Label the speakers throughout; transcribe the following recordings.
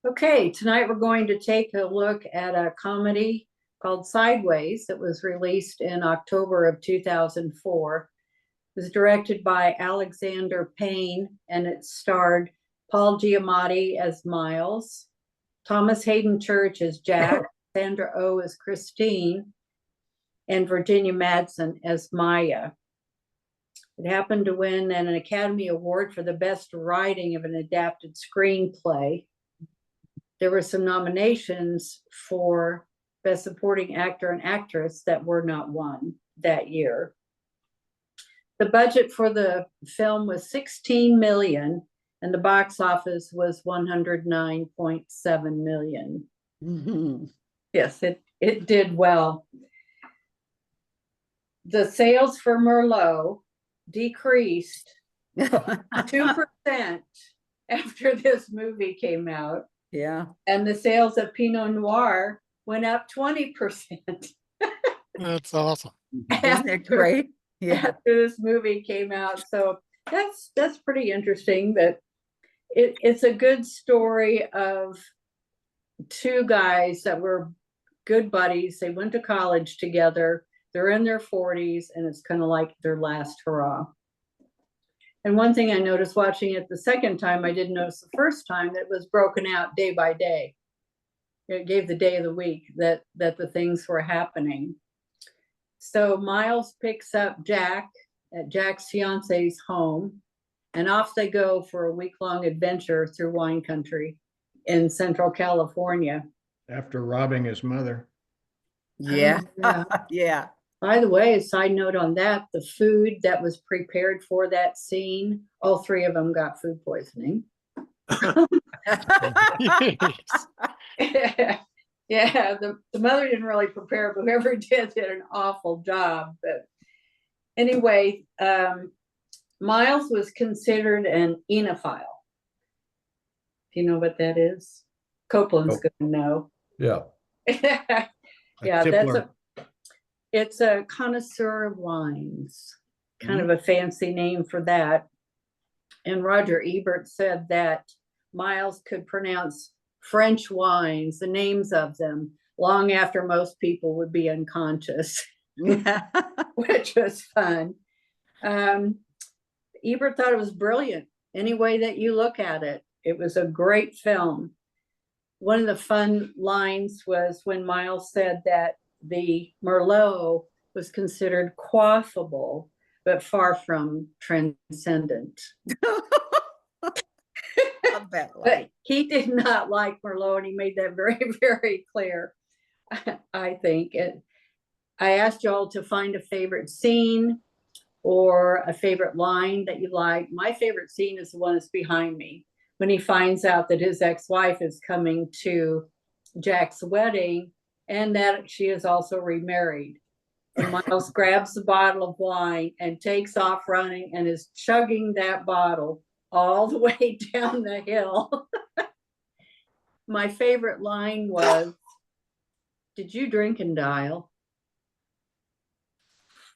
Speaker 1: Okay, tonight we're going to take a look at a comedy called Sideways that was released in October of 2004. It was directed by Alexander Payne and it starred Paul Giamatti as Miles, Thomas Haden Church as Jack, Sandra Oh as Christine, and Virginia Madsen as Maya. It happened to win an Academy Award for the best writing of an adapted screenplay. There were some nominations for Best Supporting Actor and Actress that were not won that year. The budget for the film was $16 million, and the box office was $109.7 million.
Speaker 2: Mm-hmm.
Speaker 1: Yes, it did well. The sales for Merlot decreased 2% after this movie came out.
Speaker 2: Yeah.
Speaker 1: And the sales of Pinot Noir went up 20%.
Speaker 3: That's awesome.
Speaker 2: Isn't it great? Yeah.
Speaker 1: After this movie came out. So that's pretty interesting that it's a good story of two guys that were good buddies. They went to college together. They're in their 40s, and it's kind of like their last hurrah. And one thing I noticed watching it the second time, I didn't notice the first time, that it was broken out day by day. It gave the day of the week that the things were happening. So Miles picks up Jack at Jack's fiance's home, and off they go for a week-long adventure through wine country in Central California.
Speaker 4: After robbing his mother.
Speaker 2: Yeah.
Speaker 1: Yeah.
Speaker 2: Yeah.
Speaker 1: By the way, a side note on that, the food that was prepared for that scene, all three of them got food poisoning. Yeah, the mother didn't really prepare, but whoever did an awful job. But anyway, Miles was considered an enophile. Do you know what that is? Copeland's gonna know.
Speaker 4: Yeah.
Speaker 1: Yeah, it's a connoisseur of wines, kind of a fancy name for that. And Roger Ebert said that Miles could pronounce French wines, the names of them, long after most people would be unconscious, which was fun. Ebert thought it was brilliant. Any way that you look at it, it was a great film. One of the fun lines was when Miles said that the Merlot was considered quaffable, but far from transcendent. But he did not like Merlot, and he made that very, very clear, I think. I asked y'all to find a favorite scene or a favorite line that you like. My favorite scene is the one that's behind me, when he finds out that his ex-wife is coming to Jack's wedding and that she is also remarried. And Miles grabs the bottle of wine and takes off running and is chugging that bottle all the way down the hill. My favorite line was, "Did you drink and dial?"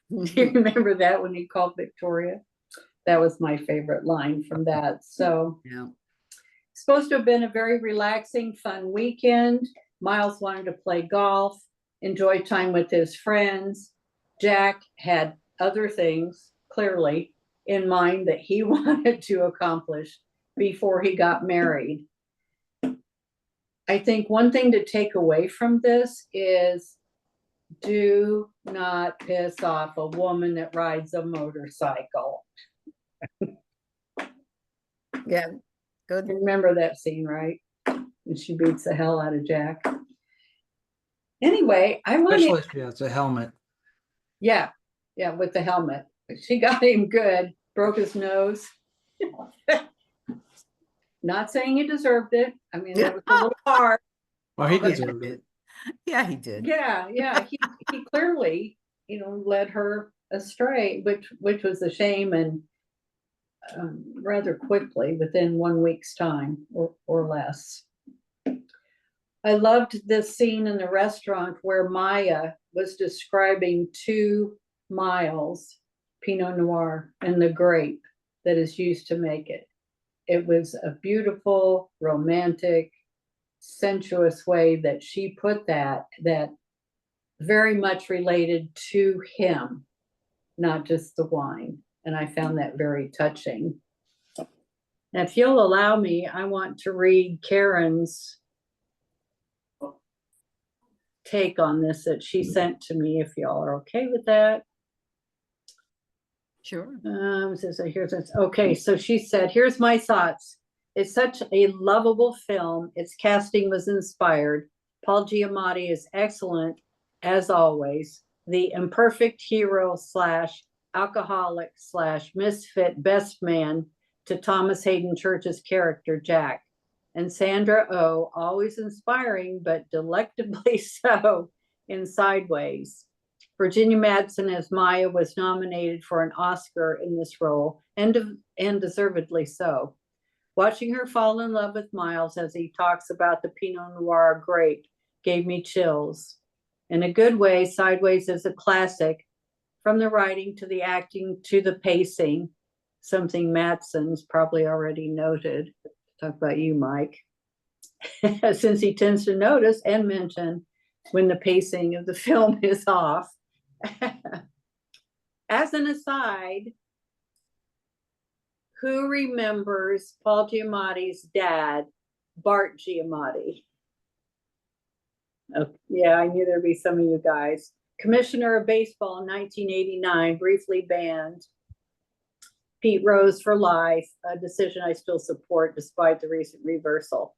Speaker 1: Do you remember that when he called Victoria? That was my favorite line from that. So
Speaker 2: yeah.
Speaker 1: It's supposed to have been a very relaxing, fun weekend. Miles wanted to play golf, enjoy time with his friends. Jack had other things, clearly, in mind that he wanted to accomplish before he got married. I think one thing to take away from this is, do not piss off a woman that rides a motorcycle.
Speaker 2: Yeah, good.
Speaker 1: You remember that scene, right? When she beats the hell out of Jack. Anyway, I want
Speaker 5: Especially if she has a helmet.
Speaker 1: Yeah, with the helmet. She got him good, broke his nose. Not saying he deserved it. I mean, that was a little hard.
Speaker 5: Well, he deserved it.
Speaker 2: Yeah, he did.
Speaker 1: Yeah. He clearly, led her astray, which was a shame, and rather quickly, within 1 week's time or less. I loved this scene in the restaurant where Maya was describing to Miles Pinot Noir and the grape that is used to make it. It was a beautiful, romantic, sensuous way that she put that very much related to him, not just the wine. And I found that very touching. Now, if you'll allow me, I want to read Karen's take on this that she sent to me, if y'all are okay with that.
Speaker 2: Sure.
Speaker 1: Okay, so she said, here's my thoughts. It's such a lovable film. Its casting was inspired. Paul Giamatti is excellent, as always. The imperfect hero / alcoholic / misfit best man to Thomas Haden Church's character, Jack. And Sandra Oh, always inspiring, but delectably so in Sideways. Virginia Madsen as Maya was nominated for an Oscar in this role, and deservedly so. Watching her fall in love with Miles as he talks about the Pinot Noir grape gave me chills. In a good way, Sideways is a classic, from the writing to the acting to the pacing, something Madsen's probably already noted. Talk about you, Mike. Since he tends to notice and mention when the pacing of the film is off. As an aside, who remembers Paul Giamatti's dad, Bart Giamatti? Oh, yeah, I knew there'd be some of you guys. Commissioner of Baseball in 1989, briefly banned. Pete Rose for life, a decision I still support despite the recent reversal.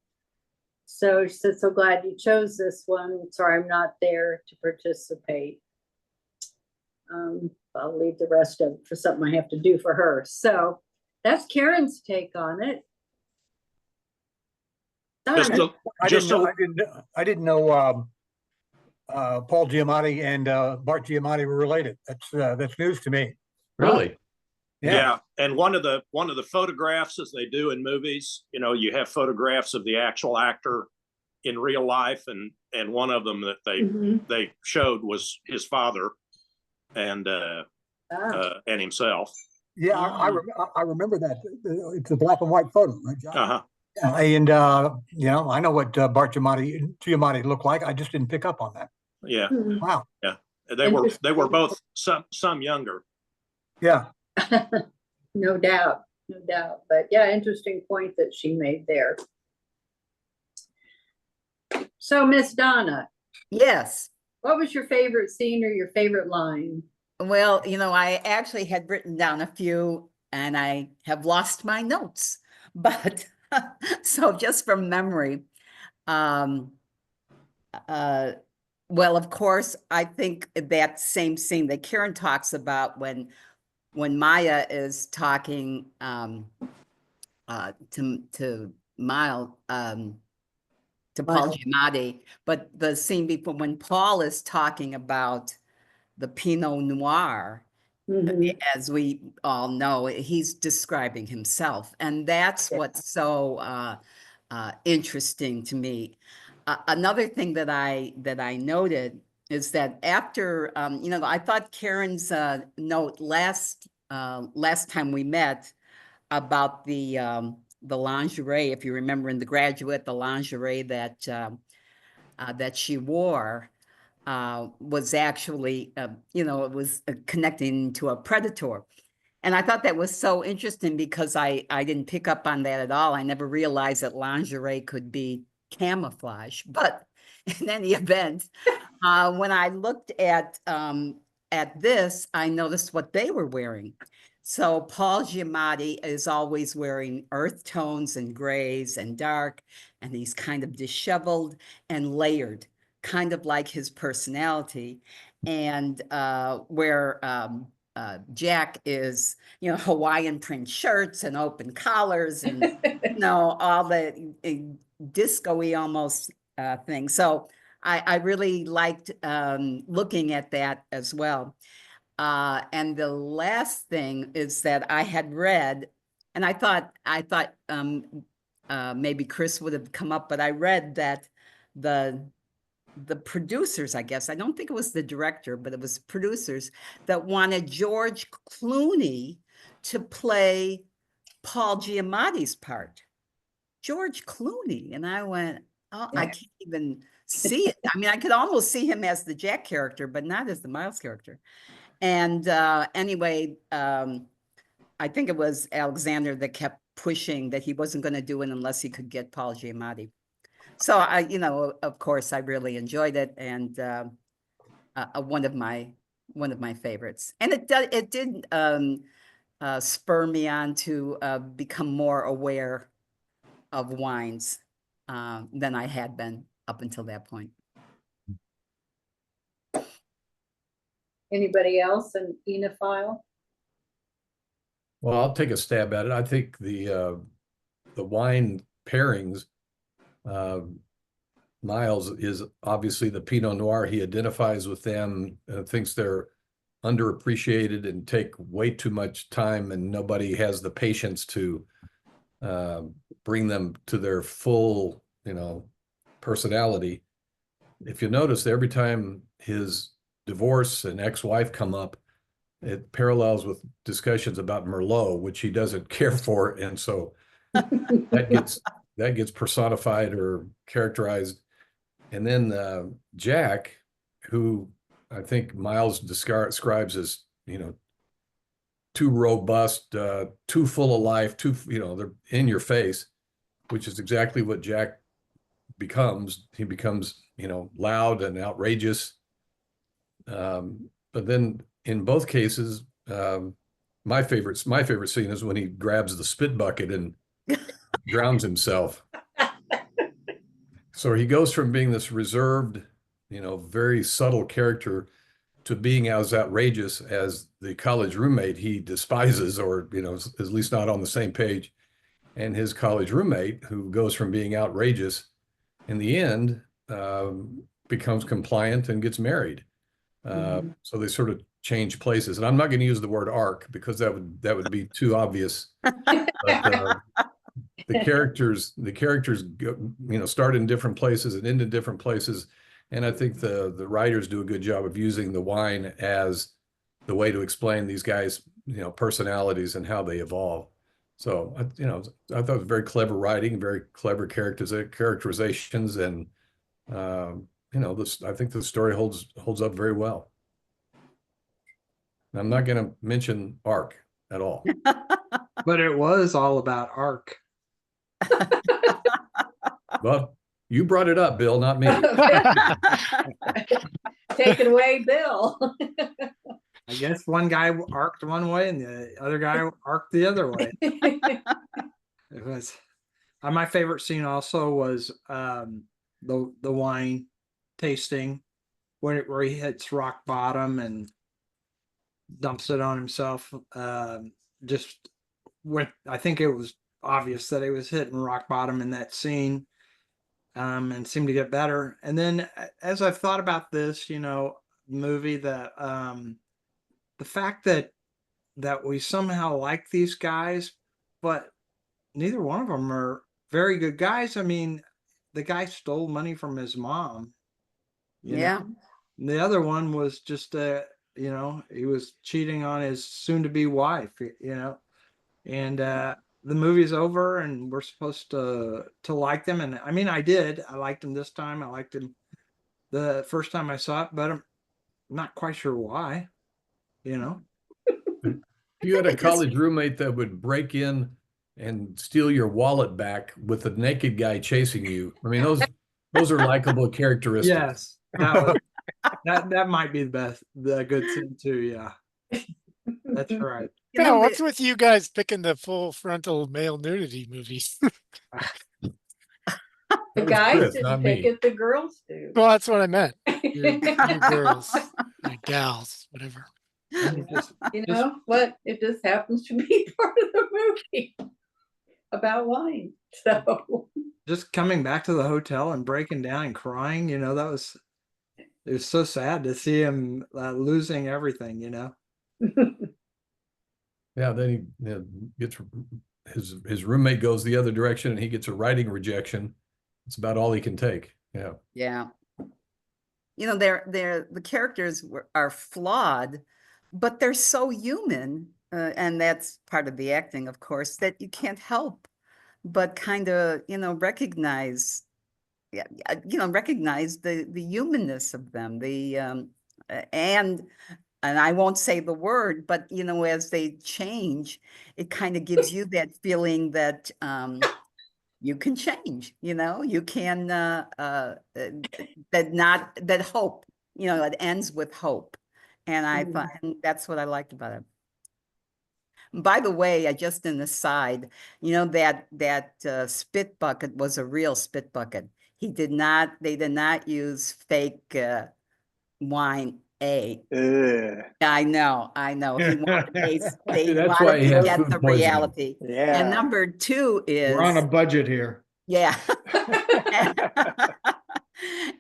Speaker 1: So she said, so glad you chose this one. Sorry, I'm not there to participate. I'll leave the rest of it for something I have to do for her. So that's Karen's take on it.
Speaker 6: I didn't know Paul Giamatti and Bart Giamatti were related. That's news to me.
Speaker 5: Really?
Speaker 6: Yeah.
Speaker 7: And one of the photographs, as they do in movies, you have photographs of the actual actor in real life, and one of them that they showed was his father and himself.
Speaker 6: Yeah, I remember that. It's a black and white photo, right, John?
Speaker 7: Uh-huh.
Speaker 6: And I know what Bart Giamatti looked like. I just didn't pick up on that.
Speaker 7: Yeah.
Speaker 6: Wow.
Speaker 7: Yeah. They were both some younger.
Speaker 6: Yeah.
Speaker 1: No doubt. But yeah, interesting point that she made there. So, Miss Donna.
Speaker 2: Yes.
Speaker 1: What was your favorite scene or your favorite line?
Speaker 2: Well, I actually had written down a few and I have lost my notes, but so just from memory, well, of course, I think that same scene that Karen talks about when Maya is talking to Miles, to Paul Giamatti, but the scene before when Paul is talking about the Pinot Noir, as we all know, he's describing himself, and that's what's so interesting to me. Another thing that I noted is that after I thought Karen's note last time we met about the lingerie, if you remember in The Graduate, the lingerie that she wore was actually, it was connecting to a predator. And I thought that was so interesting because I didn't pick up on that at all. I never realized that lingerie could be camouflage. But in any event, when I looked at this, I noticed what they were wearing. So Paul Giamatti is always wearing earth tones and grays and dark, and he's kind of disheveled and layered, kind of like his personality. And where Jack is, Hawaiian print shirts and open collars and, all the disco-y almost thing. So I really liked looking at that as well. And the last thing is that I had read, and I thought maybe Chris would have come up, but I read that the producers, I guess, I don't think it was the director, but it was producers that wanted George Clooney to play Paul Giamatti's part. George Clooney. And I went, Oh,
Speaker 1: Yeah.
Speaker 2: I can't even see it. I mean, I could almost see him as the Jack character, but not as the Miles character. And anyway, I think it was Alexander that kept pushing that he wasn't going to do it unless he could get Paul Giamatti. So of course, I really enjoyed it, and one of my favorites. And it did spur me on to become more aware of wines than I had been up until that point.
Speaker 1: Anybody else? An enophile?
Speaker 8: Well, I'll take a stab at it. I think the wine pairings, Miles is obviously the Pinot Noir. He identifies with them, thinks they're underappreciated and take way too much time, and nobody has the patience to bring them to their full, personality. If you notice, every time his divorce and ex-wife come up, it parallels with discussions about Merlot, which he doesn't care for, and so that gets personified or characterized. And then Jack, who I think Miles describes as, too robust, too full of life, they're in your face, which is exactly what Jack becomes. He becomes, loud and outrageous. But then in both cases, my favorite scene is when he grabs the spit bucket and drowns himself. So he goes from being this reserved, very subtle character to being as outrageous as the college roommate he despises, or, is at least not on the same page. And his college roommate, who goes from being outrageous, in the end, becomes compliant and gets married. So they sort of change places. And I'm not going to use the word arc because that would be too obvious. But, the characters go, start in different places and end in different places. And I think the writers do a good job of using the wine as the way to explain these guys, personalities and how they evolve. So, I thought it was very clever writing, very clever characterizations, and I think the story holds up very well. I'm not going to mention arc at all.
Speaker 5: But it was all about arc.
Speaker 8: Well, you brought it up, Bill, not me.
Speaker 1: Take it away, Bill.
Speaker 5: I guess one guy arced one way and the other guy arced the other way. It was my favorite scene also was the wine tasting where he hits rock bottom and dumps it on himself. Just when I think it was obvious that he was hitting rock bottom in that scene, and seemed to get better. And then as I've thought about this, movie, that the fact that we somehow like these guys, but neither one of them are very good guys. I mean, the guy stole money from his mom.
Speaker 2: Yeah.
Speaker 5: And the other one was just he was cheating on his soon-to-be wife, and the movie's over and we're supposed to like them. And I mean, I did. I liked him this time. I liked him the first time I saw it, but I'm not quite sure why,
Speaker 8: If you had a college roommate that would break in and steal your wallet back with a naked guy chasing you, I mean, those are likable characteristics.
Speaker 5: Yes, that might be the good scene too. Yeah, that's right.
Speaker 3: Yeah, what's with you guys picking the full frontal male nudity movies?
Speaker 1: The guys
Speaker 8: Chris,
Speaker 1: didn't
Speaker 8: not
Speaker 1: pick
Speaker 8: me.
Speaker 1: it, the girls do.
Speaker 3: Well, that's what I meant. You girls, you gals, whatever.
Speaker 1: You know what? It just happens to be part of the movie about wine. So
Speaker 5: Just coming back to the hotel and breaking down and crying, it was so sad to see him losing everything,
Speaker 8: Yeah, then he gets his roommate goes the other direction and he gets a writing rejection. It's about all he can take. Yeah.
Speaker 2: Yeah. The characters are flawed, but they're so human, and that's part of the acting, of course, that you can't help but kind of, recognize recognize the humanness of them, and I won't say the word, but as they change, it kind of gives you that feeling that you can change, you can that hope, it ends with hope. And I thought, and that's what I liked about it. By the way, just an aside, that spit bucket was a real spit bucket. They did not use fake wine. I know. They
Speaker 8: That's
Speaker 2: wanted
Speaker 8: why he
Speaker 2: to
Speaker 8: had
Speaker 2: get
Speaker 8: food
Speaker 2: the
Speaker 8: poisoning.
Speaker 2: reality.
Speaker 5: Yeah.
Speaker 2: And number two is
Speaker 4: We're on a budget here.
Speaker 2: yeah.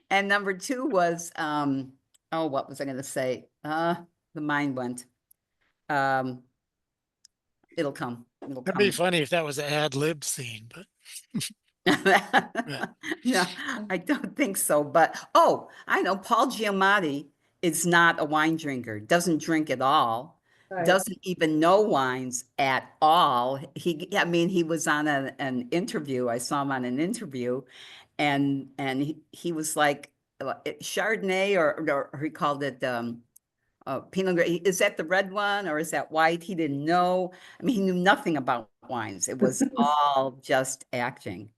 Speaker 2: And number two was what was I going to say? The mind went. It'll come.
Speaker 3: That'd be funny if that was an ad lib scene, but
Speaker 2: No, I don't think so. But I know Paul Giamatti is not a wine drinker, doesn't drink at all,
Speaker 1: Right.
Speaker 2: doesn't even know wines at all. He was on an interview. I saw him on an interview, and he was like Chardonnay or he called it Pinot Gris. Is that the red one or is that white? He didn't know. He knew nothing about wines. It was all just acting.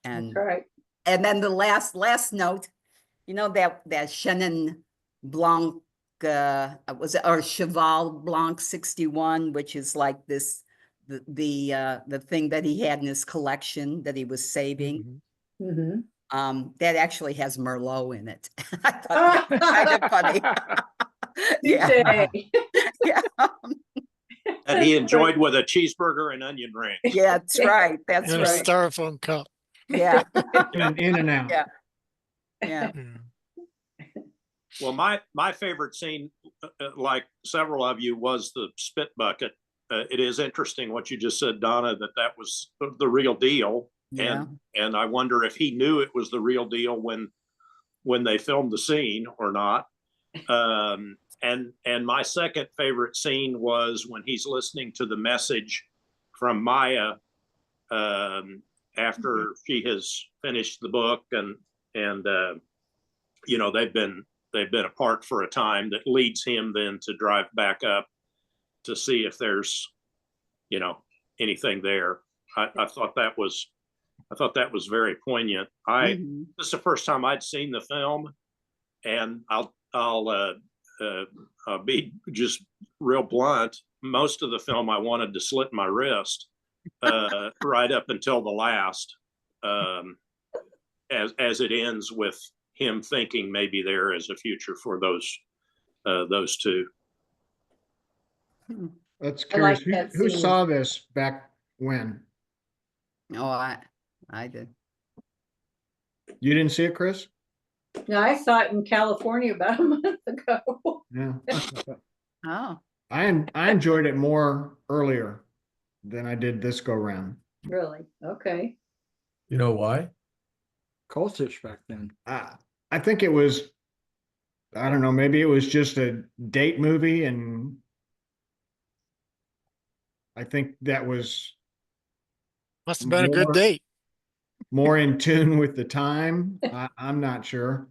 Speaker 1: That's right.
Speaker 2: And then the last note, that Chenin Blanc was it, or Cheval Blanc 61, which is like this the thing that he had in his collection that he was saving. That actually has Merlot in it. I thought that was kind of funny. Yeah. Yeah.
Speaker 7: And he enjoyed with a cheeseburger and onion ring.
Speaker 2: Yeah, that's right. That's
Speaker 3: in a
Speaker 2: right.
Speaker 3: styrofoam cup.
Speaker 2: Yeah.
Speaker 4: In and out.
Speaker 2: Yeah. Yeah.
Speaker 7: Well, my favorite scene, like several of you, was the spit bucket. It is interesting what you just said, Donna, that was the real deal.
Speaker 2: Yeah.
Speaker 7: And I wonder if he knew it was the real deal when they filmed the scene or not. And my second favorite scene was when he's listening to the message from Maya after she has finished the book, and they've been apart for a time, that leads him then to drive back up to see if there's anything there. I thought that was very poignant. This is the first time I'd seen the film, and I'll be just real blunt. Most of the film I wanted to slit my wrist right up until the last, as it ends with him thinking maybe there is a future for those two.
Speaker 4: That's
Speaker 1: I like
Speaker 4: curious.
Speaker 1: that
Speaker 4: Who
Speaker 1: scene.
Speaker 4: saw this back when?
Speaker 2: Oh, I did.
Speaker 4: You didn't see it, Chris?
Speaker 1: No, I saw it in California about a month ago.
Speaker 4: Yeah.
Speaker 2: Oh,
Speaker 4: I enjoyed it more earlier than I did this go round.
Speaker 1: Really? Okay.
Speaker 8: You know why?
Speaker 5: Cultish back then.
Speaker 4: I think it was, I don't know, maybe it was just a date movie, and I think that was
Speaker 3: Must have been a good date.
Speaker 4: more in tune with the time. I'm not sure.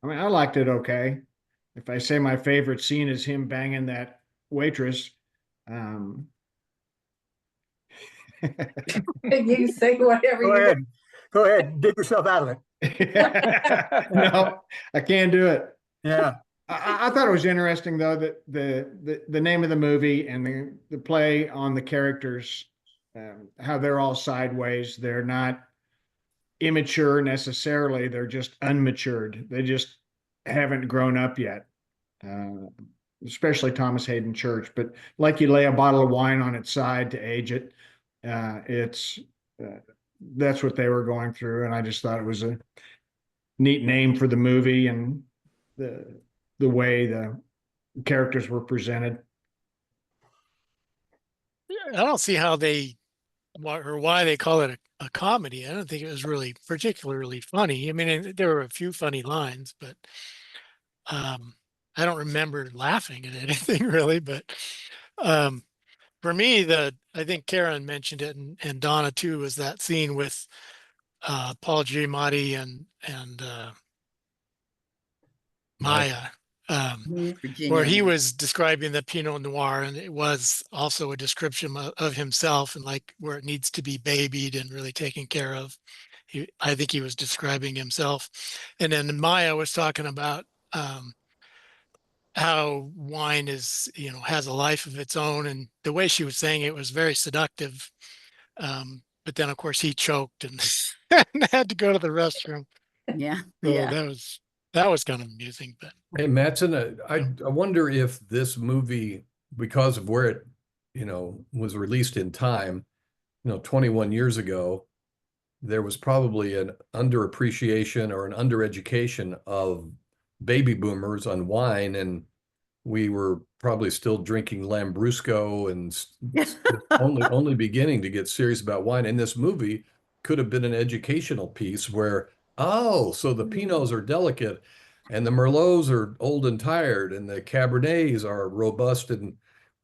Speaker 4: I liked it okay. If I say my favorite scene is him banging that waitress,
Speaker 1: You say whatever
Speaker 6: Go
Speaker 1: you
Speaker 6: ahead. Go ahead. Dig yourself out of it.
Speaker 4: no, I can't do it.
Speaker 6: Yeah.
Speaker 4: I thought it was interesting though that the name of the movie and the play on the characters, how they're all sideways. They're not immature necessarily. They're just unmatured. They just haven't grown up yet. Especially Thomas Haden Church. But like you lay a bottle of wine on its side to age it, that's what they were going through, and I just thought it was a neat name for the movie and the way the characters were presented.
Speaker 3: I don't see how why they call it a comedy. I don't think it was really particularly funny. I mean, there were a few funny lines, but I don't remember laughing at anything really. But for me, I think Karen mentioned it, and Donna too, was that scene with Paul Giamatti and Maya, where he
Speaker 2: Virginia.
Speaker 3: was describing the Pinot Noir, and it was also a description of himself and like where it needs to be babied and really taken care of. I think he was describing himself. And then Maya was talking about how wine is, has a life of its own. And the way she was saying it was very seductive. But then, of course, he choked and, and had to go to the restroom.
Speaker 2: Yeah.
Speaker 3: So
Speaker 2: Yeah.
Speaker 3: that was kind of amusing. But
Speaker 8: Hey, Madsen, I wonder if this movie, because of where it, was released in time, 21 years ago, there was probably an underappreciation or an undereducation of baby boomers on wine, and we were probably still drinking Lambrusco and only beginning to get serious about wine. And this movie could have been an educational piece where, so the Pinots are delicate and the Merlots are old and tired and the Cabernets are robust and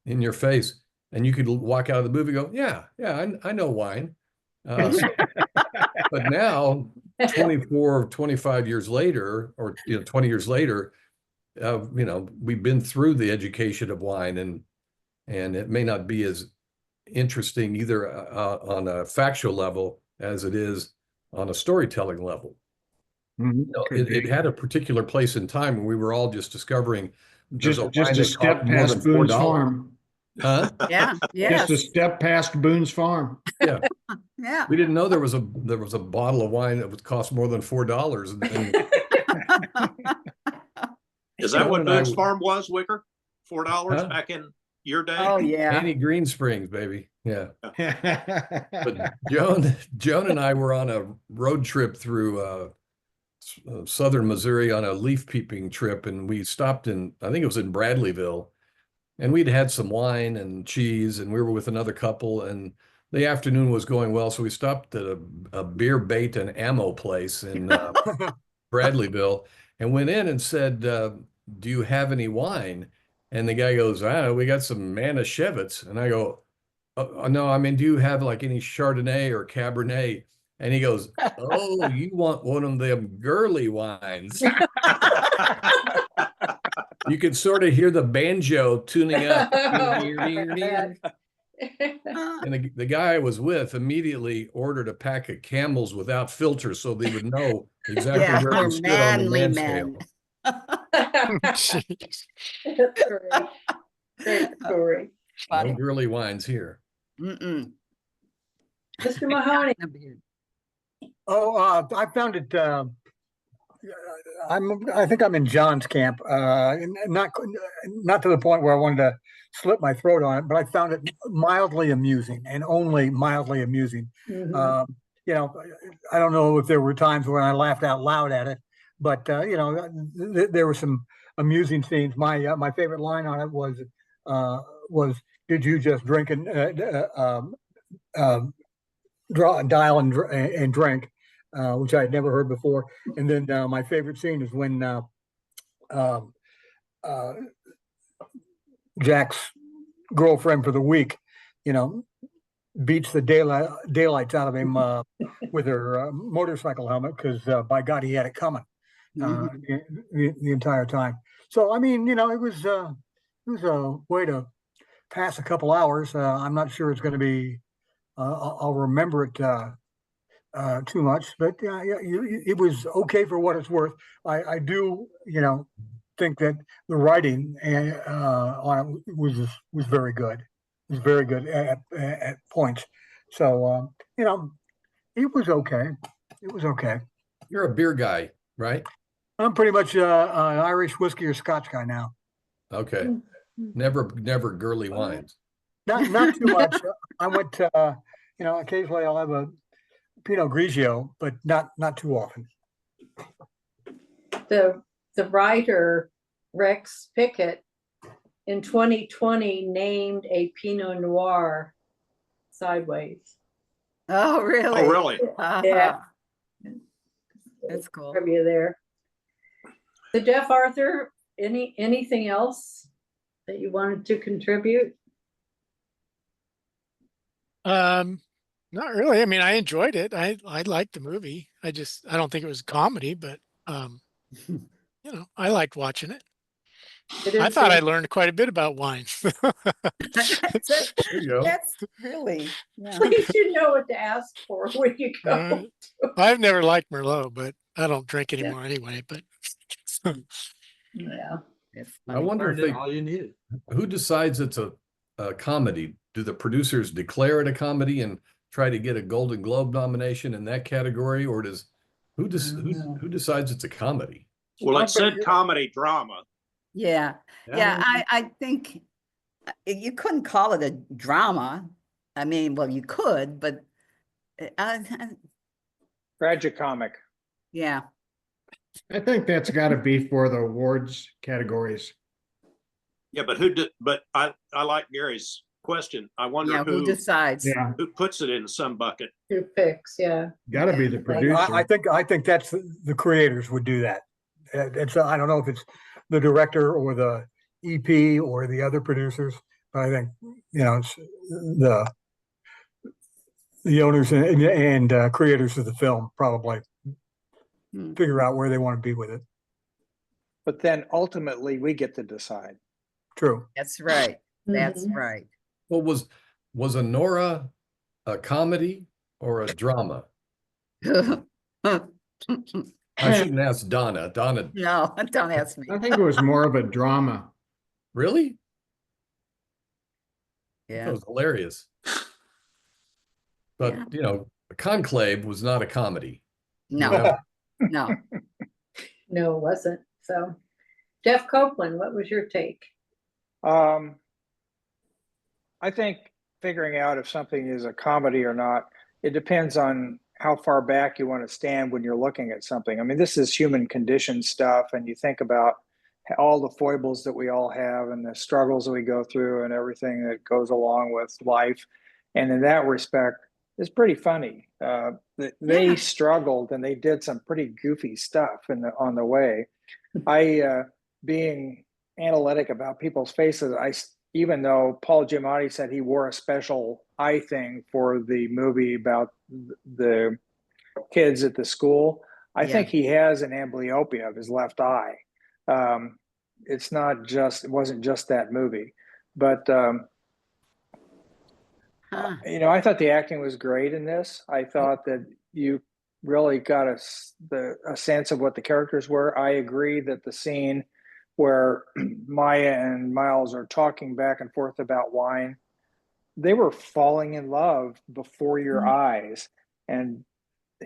Speaker 8: in your face. And you could walk out of the movie and go, I know wine. But now 24, 25 years later, or 20 years later, we've been through the education of wine, and it may not be as interesting either on a factual level as it is on a storytelling level. It had a particular place in time when we were all just discovering
Speaker 4: just a step past Boone's Farm.
Speaker 8: Huh?
Speaker 2: Yeah.
Speaker 4: Just a step past Boone's Farm.
Speaker 8: Yeah.
Speaker 2: Yeah.
Speaker 8: We didn't know there was a bottle of wine that would cost more than $4.
Speaker 7: Is that what Boone's Farm was, Wicker? $4 back in your day?
Speaker 2: Oh yeah.
Speaker 8: Annie Green Springs, baby. Yeah. But Joan and I were on a road trip through southern Missouri on a leaf peeping trip, and we stopped in, I think it was in Bradleyville, and we'd had some wine and cheese, and we were with another couple, and the afternoon was going well, so we stopped at a beer bait and ammo place in Bradleyville and went in and said, do you have any wine? And the guy goes, we got some Manischewitz. And I go, no, I mean, do you have like any Chardonnay or Cabernet? And he goes, oh, you want one of them girly wines. You could sort of hear the banjo tuning up. And the guy I was with immediately ordered a pack of Camels without filters so they would know exactly where we stood on the man scale.
Speaker 1: That's great. Great story.
Speaker 8: No girly wines here.
Speaker 2: Mm-mm.
Speaker 1: Mr. Mahoney.
Speaker 6: I found it. I think I'm in John's camp. Not to the point where I wanted to slit my throat on it, but I found it mildly amusing and only mildly amusing. I don't know if there were times when I laughed out loud at it, but there were some amusing scenes. My favorite line on it was "Did you just drink and dial and drink?" Which I had never heard before. And then my favorite scene is when Jack's girlfriend for the week, beats the daylights out of him with her motorcycle helmet, because by God, he had it coming the entire time. So I mean, it was a way to pass a couple hours. I'm not sure it's going to be. I'll remember it too much, but it was okay for what it's worth. I do, think that the writing on it was very good. It was very good at points. So it was okay. It was okay.
Speaker 8: You're a beer guy, right?
Speaker 6: I'm pretty much an Irish whiskey or Scotch guy now.
Speaker 8: Okay. Never girly wines.
Speaker 6: Not too much. I went to, occasionally I'll have a Pinot Grigio, but not too often.
Speaker 1: The writer Rex Pickett in 2020 named a Pinot Noir Sideways.
Speaker 2: Oh, really?
Speaker 7: Oh, really?
Speaker 1: Yeah.
Speaker 2: That's cool.
Speaker 1: Trivia there. So Jeff Arthur, anything else that you wanted to contribute?
Speaker 3: Not really. I mean, I enjoyed it. I liked the movie. I don't think it was a comedy, but you know, I liked watching it.
Speaker 1: It
Speaker 3: I
Speaker 1: is
Speaker 3: thought I
Speaker 1: a-
Speaker 3: learned quite a bit about wine.
Speaker 8: There you go.
Speaker 2: That's really, yeah.
Speaker 1: At least you know what to ask for when you
Speaker 3: Uh,
Speaker 1: go.
Speaker 3: I've never liked Merlot, but I don't drink
Speaker 2: Yeah.
Speaker 3: anymore anyway. But
Speaker 1: Yeah.
Speaker 2: It's
Speaker 8: I
Speaker 2: funny.
Speaker 8: wonder if
Speaker 5: Learned it
Speaker 8: they,
Speaker 5: all you needed.
Speaker 8: who decides it's a comedy? Do the producers declare it a comedy and try to get a Golden Globe nomination in that category, or does who decides it's a comedy?
Speaker 7: Well, it said comedy drama.
Speaker 2: Yeah, yeah, I think you couldn't call it a drama. I mean, well, you could, but uh,
Speaker 9: Tragicomic.
Speaker 2: yeah.
Speaker 4: I think that's got to be for the awards categories.
Speaker 7: Yeah, but but I like Gary's question. I wonder
Speaker 2: Yeah, who decides?
Speaker 4: Yeah,
Speaker 7: who puts it in some bucket.
Speaker 1: Who picks? Yeah.
Speaker 4: got to be the producer.
Speaker 6: I think that's the creators would do that. It's I don't know if it's the director or the EP or the other producers, but I think it's the owners and creators of the film probably figure out where they want to be with it.
Speaker 9: But then ultimately we get to decide.
Speaker 6: True.
Speaker 2: That's right. That's
Speaker 1: Mhm.
Speaker 2: right.
Speaker 8: Well, was Anora a comedy or a drama? I shouldn't ask Donna. Donna,
Speaker 2: No, don't ask me.
Speaker 4: I think it was more of a drama.
Speaker 8: really? That
Speaker 2: Yeah.
Speaker 8: was hilarious. But
Speaker 2: Yeah.
Speaker 8: you know, Conclave was not a comedy.
Speaker 2: No, no.
Speaker 1: No, it wasn't. So, Jeff Copeland, what was your take?
Speaker 9: I think figuring out if something is a comedy or not, it depends on how far back you want to stand when you're looking at something. I mean, this is human condition stuff, and you think about all the foibles that we all have and the struggles that we go through and everything that goes along with life. And in that respect, it's pretty funny. They struggled and they did some pretty goofy stuff on the way. Being analytic about people's faces, even though Paul Giamatti said he wore a special eye thing for the movie about the kids at the school, I think he has an amblyopia of his left eye. It wasn't just that movie, but I thought the acting was great in this. I thought that you really got a sense of what the characters were. I agree that the scene where Maya and Miles are talking back and forth about wine, they were falling in love before your eyes, and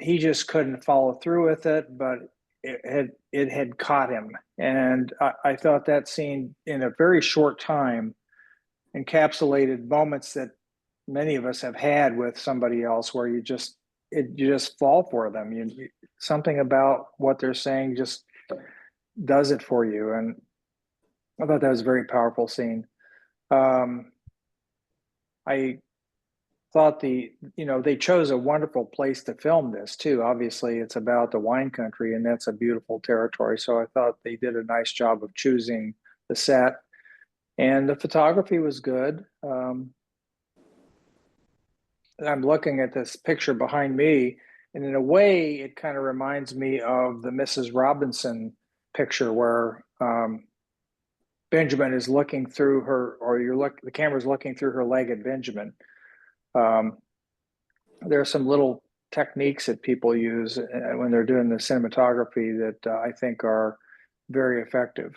Speaker 9: he just couldn't follow through with it, but it had caught him. And I thought that scene in a very short time encapsulated moments that many of us have had with somebody else, where you just fall for them. Something about what they're saying just does it for you. And I thought that was a very powerful scene. I thought they chose a wonderful place to film this too. Obviously it's about the wine country, and that's a beautiful territory. So I thought they did a nice job of choosing the set, and the photography was good. I'm looking at this picture behind me, and in a way it kind of reminds me of the Mrs. Robinson picture where Benjamin is looking through her, or the camera's looking through her leg at Benjamin. There are some little techniques that people use when they're doing the cinematography that I think are very effective.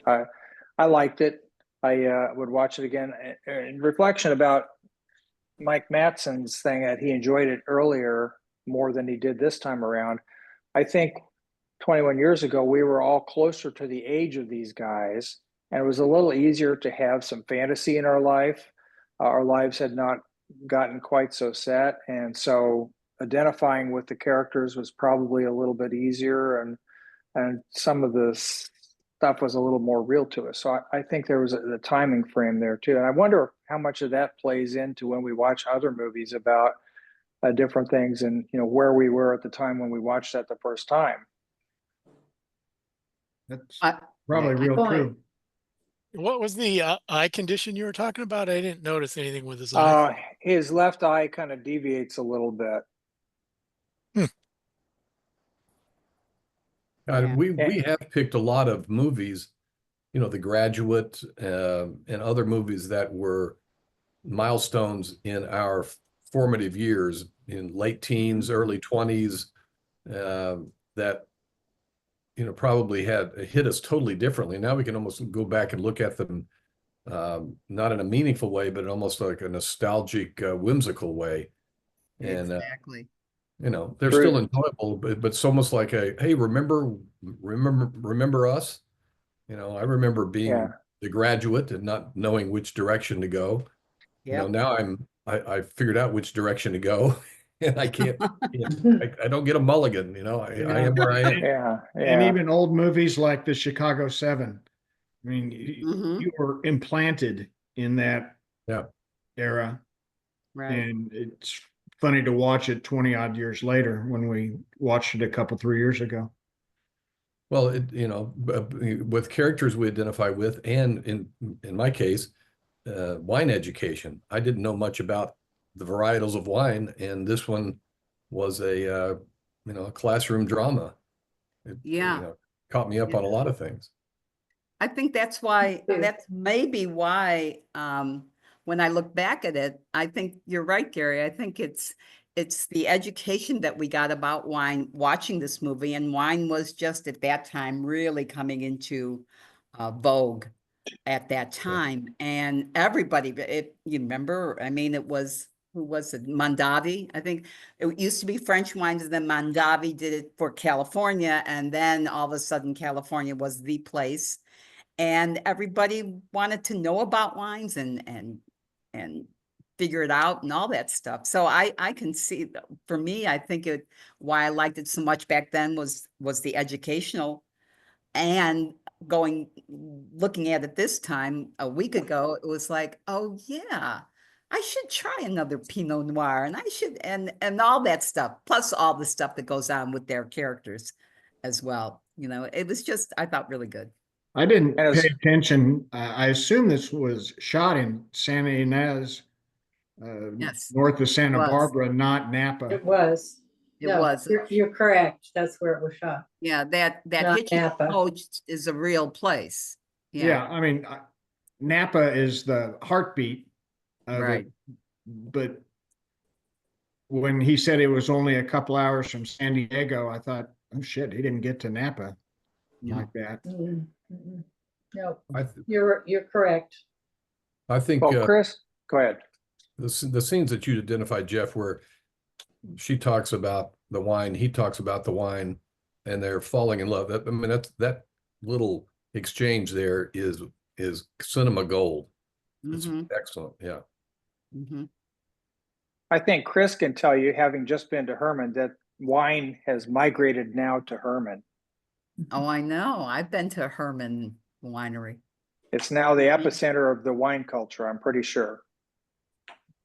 Speaker 9: I liked it. I would watch it again. In reflection about Mike Madsen's thing, that he enjoyed it earlier more than he did this time around. I think 21 years ago, we were all closer to the age of these guys, and it was a little easier to have some fantasy in our life. Our lives had not gotten quite so set, and so identifying with the characters was probably a little bit easier, and some of the stuff was a little more real to us. So I think there was a timing frame there too, and I wonder how much of that plays into when we watch other movies about different things, and where we were at the time when we watched that the first time.
Speaker 4: That's probably real true.
Speaker 3: What was the eye condition you were talking about? I didn't notice anything with his eye.
Speaker 9: his left eye kind of deviates a little bit.
Speaker 2: Yeah.
Speaker 8: We have picked a lot of movies, you know, The Graduate, and other movies that were milestones in our formative years, in late teens, early 20s, that, you know, probably had hit us totally differently. Now we can almost go back and look at them, not in a meaningful way, but almost like a nostalgic, whimsical way. And
Speaker 2: Exactly.
Speaker 8: you know, they're
Speaker 9: True.
Speaker 8: still enjoyable, but it's almost like a, hey, remember us? You know, I remember being
Speaker 9: Yeah.
Speaker 8: The Graduate and not knowing which direction to go. You know,
Speaker 2: Yep.
Speaker 8: now I figured out which direction to go, and I can't, I don't get a mulligan, you know, I am where I am.
Speaker 9: Yeah.
Speaker 4: And
Speaker 9: Yeah.
Speaker 4: even old movies like the Chicago 7. I mean,
Speaker 2: Mhm.
Speaker 4: you were implanted in that
Speaker 8: Yeah.
Speaker 4: era.
Speaker 2: Right.
Speaker 4: And it's funny to watch it 20 odd years later when we watched it a couple, 3 years ago.
Speaker 8: Well, you know, with characters we identify with, and in my case, wine education. I didn't know much about the varietals of wine, and this one was a you know, a classroom drama. It,
Speaker 2: Yeah.
Speaker 8: you know, caught me up on a lot of things.
Speaker 2: I think that's why,
Speaker 1: too.
Speaker 2: that's maybe why, when I look back at it, I think you're right, Gary. I think it's the education that we got about wine watching this movie, and wine was just at that time really coming into vogue at that time. And everybody, you remember, I mean, it was, who was it? Mondavi. I think it used to be French wines, and then Mondavi did it for California. And then all of a sudden, California was the place. And everybody wanted to know about wines and figure it out and all that stuff. So I can see, for me, I think why I liked it so much back then was the educational, and looking at it this time a week ago, it was like, oh yeah, I should try another Pinot Noir, and I should, and all that stuff, plus all the stuff that goes on with their characters as well. You know, it was just, I thought, really good.
Speaker 4: I didn't
Speaker 9: And
Speaker 4: pay attention. I assume this was shot in Santa Ynez,
Speaker 2: Yes,
Speaker 4: north of Santa
Speaker 2: was.
Speaker 4: Barbara, not Napa.
Speaker 1: It was.
Speaker 2: It
Speaker 1: No,
Speaker 2: was.
Speaker 1: You're correct. That's where it was shot.
Speaker 2: Yeah, that
Speaker 1: Not
Speaker 2: Hitchens
Speaker 1: Napa.
Speaker 2: Coach is a real place.
Speaker 4: Yeah, I mean, Napa is the heartbeat of
Speaker 2: Right.
Speaker 4: it, but when he said it was only a couple hours from San Diego, I thought, oh shit, he didn't get to Napa
Speaker 2: No.
Speaker 4: like that.
Speaker 1: No,
Speaker 8: I
Speaker 1: you're correct.
Speaker 8: think
Speaker 9: Well, Chris, go ahead.
Speaker 8: the scenes that you identified, Jeff, where she talks about the wine, he talks about the wine, and they're falling in love. I mean, that little exchange there is cinema gold. It's excellent. Yeah.
Speaker 2: Mm-hmm.
Speaker 9: I think Chris can tell you, having just been to Herman, that wine has migrated now to Herman.
Speaker 2: Oh, I know. I've been to Herman Winery.
Speaker 9: It's now the epicenter of the wine culture, I'm pretty sure.